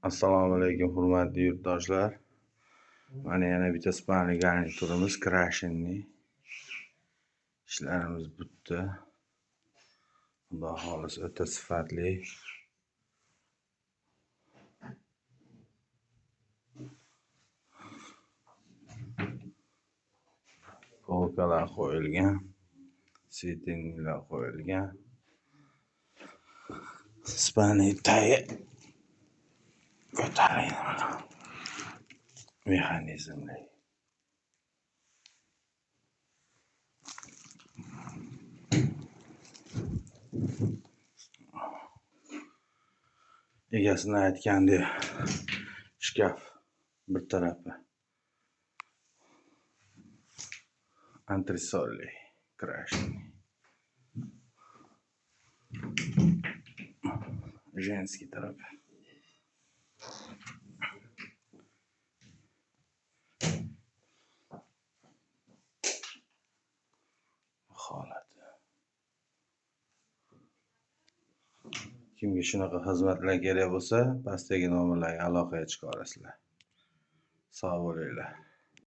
Assalomu alaykum hurmatli yurtdoshlar. Mana yana bitta spalni garniturimiz Krashenni. Ishlarimiz bitdi. Xudo xolis o'ta sifatli. Polkalar qo'yilgan, svetinilar qo'yilgan. Spalni tagi ko'tariladi. Mexanizmli. Egasini aytgandek, shkaf bir tarafi antresolli Krashenni. Женский tarafi holati. Kimga shunaqa xizmatlar kerak bo'lsa, pastdagi nomerlarga aloqaga chiqasizlar. Sog' bo'linglar.